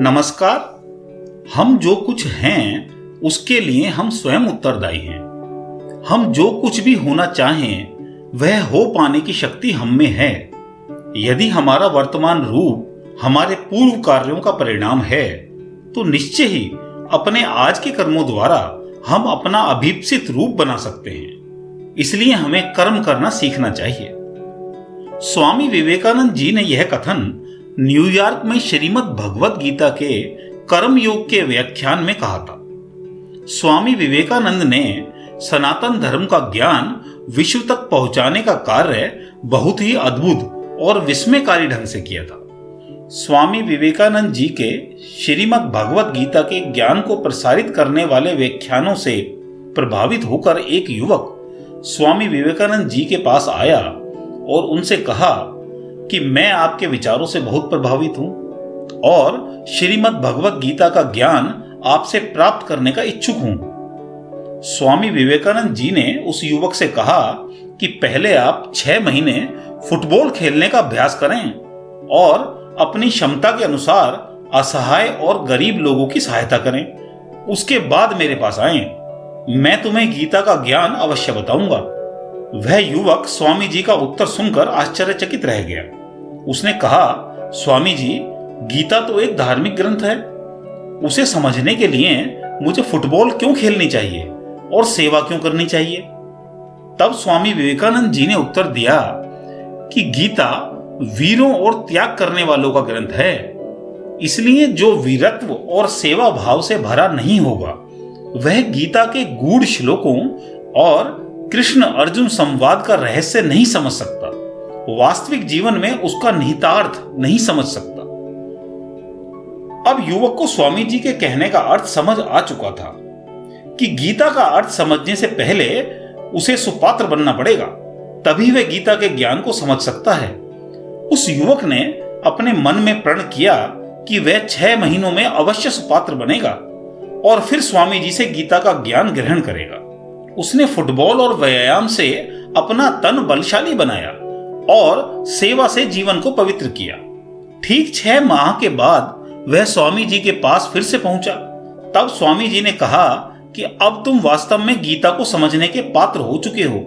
नमस्कार। हम जो कुछ हैं उसके लिए हम स्वयं उत्तरदायी हैं। हम जो कुछ भी होना चाहें वह हो पाने की शक्ति हम में है। यदि हमारा वर्तमान रूप हमारे पूर्व कार्यों का परिणाम है तो निश्चय ही अपने आज के कर्मों द्वारा हम अपना अभीप्सित रूप बना सकते हैं। इसलिए हमें कर्म करना सीखना चाहिए। स्वामी विवेकानंद जी ने यह कथन न्यूयॉर्क में श्रीमद् भगवत गीता के कर्म योग के व्याख्यान में कहा था। स्वामी विवेकानंद ने सनातन धर्म का ज्ञान विश्व तक पहुंचाने का कार्य बहुत ही अद्भुत और विस्मयकारी ढंग से किया था। स्वामी विवेकानंद जी के श्रीमद् भगवत गीता के ज्ञान को प्रसारित करने वाले व्याख्यानों से प्रभावित होकर एक युवक स्वामी विवेकानंद जी के पास आया और उनसे कहा कि मैं आपके विचारों से बहुत प्रभावित हूं और श्रीमद् भगवत गीता का ज्ञान आपसे प्राप्त करने का इच्छुक हूं। स्वामी विवेकानंद जी ने उस युवक से कहा कि पहले आप 6 महीने फुटबॉल खेलने का अभ्यास करें और अपनी क्षमता के अनुसार असहाय और गरीब लोगों की सहायता करें। उसके बाद मेरे पास आएं। मैं तुम्हें गीता का ज्ञान अवश्य बताऊंगा। वह युवक स्वामी जी का उत्तर सुनकर आश्चर्यचकित रह गया। उसने कहा, स्वामी जी, गीता तो एक धार्मिक ग्रंथ है। उसे समझने के लिए मुझे फुटबॉल क्यों खेलनी चाहिए और सेवा क्यों करनी चाहिए? तब स्वामी विवेकानंद जी ने उत्तर दिया कि गीता वीरों और त्याग करने वालों का ग्रंथ है। इसलिए जो वीरत्व और सेवा भाव से भरा नहीं होगा वह गीता के गूढ़ श्लोकों और कृष्ण अर्जुन संवाद का रहस्य नहीं समझ सकता, वास्तविक जीवन में उसका निहितार्थ नहीं समझ सकता। अब युवक को स्वामी जी के कहने का अर्थ समझ आ चुका था कि गीता का अर्थ समझने से पहले उसे सुपात्र बनना पड़ेगा, तभी वह गीता के ज्ञान को समझ सकता है। उस युवक ने अपने मन में प्रण किया कि वह 6 महीनों में अवश्य सुपात्र बनेगा और फिर स्वामी जी से गीता का ज्ञान ग्रहण करेगा। उसने फुटबॉल और व्यायाम से अपना तन बलशाली बनाया और सेवा से जीवन को पवित्र किया। ठीक 6 माह के बाद वह स्वामी जी के पास फिर से पहुंचा। तब स्वामी जी ने कहा कि अब तुम वास्तव में गीता को समझने के पात्र हो चुके हो।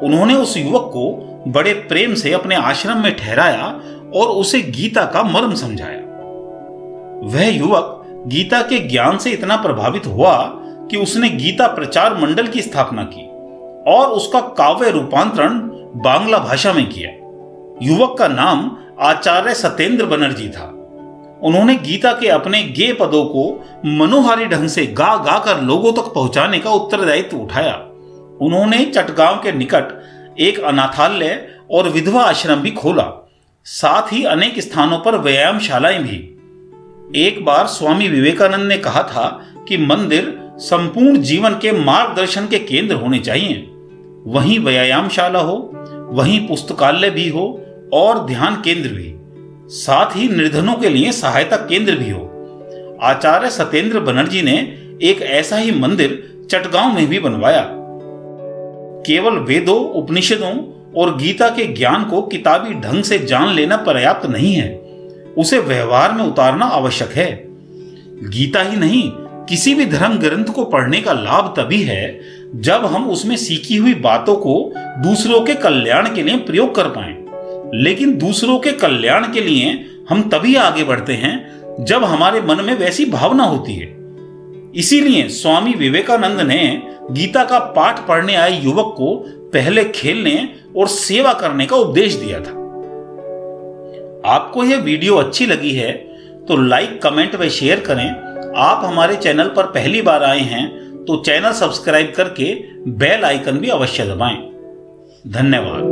उन्होंने उस युवक को बड़े प्रेम से अपने आश्रम में ठहराया और उसे गीता का मर्म समझाया। वह युवक गीता के ज्ञान से इतना प्रभावित हुआ कि उसने गीता प्रचार मंडल की स्थापना की और उसका काव्य रूपांतरण बांग्ला भाषा में किया। युवक का नाम आचार्य सत्येंद्र बनर्जी था। उन्होंने गीता के अपने गेय पदों को मनोहारी ढंग से गा गा कर लोगों तक पहुंचाने का उत्तरदायित्व उठाया। उन्होंने चटगांव के निकट एक अनाथालय और विधवा आश्रम भी खोला, साथ ही अनेक स्थानों पर व्यायामशालाएं भी। एक बार स्वामी विवेकानंद ने कहा था कि मंदिर संपूर्ण जीवन के मार्गदर्शन के केंद्र होने चाहिए। वहीं व्यायामशाला हो, वहीं पुस्तकालय भी हो और ध्यान केंद्र भी, साथ ही निर्धनों के लिए सहायता केंद्र भी हो। आचार्य सत्येंद्र बनर्जी ने एक ऐसा ही मंदिर चटगांव में भी बनवाया। केवल वेदों, उपनिषदों और गीता के ज्ञान को किताबी ढंग से जान लेना पर्याप्त नहीं है, उसे व्यवहार में उतारना आवश्यक है। गीता ही नहीं, किसी भी धर्म ग्रंथ को पढ़ने का लाभ तभी है जब हम उसमें सीखी हुई बातों को दूसरों के कल्याण के लिए प्रयोग कर पाएं। लेकिन दूसरों के कल्याण के लिए हम तभी आगे बढ़ते हैं जब हमारे मन में वैसी भावना होती है। इसीलिए स्वामी विवेकानंद ने गीता का पाठ पढ़ने आए युवक को पहले खेलने और सेवा करने का उपदेश दिया था। आपको यह वीडियो अच्छी लगी है तो लाइक, कमेंट व शेयर करें। आप हमारे चैनल पर पहली बार आए हैं तो चैनल सब्सक्राइब करके बेल आइकन भी अवश्य दबाएं। धन्यवाद।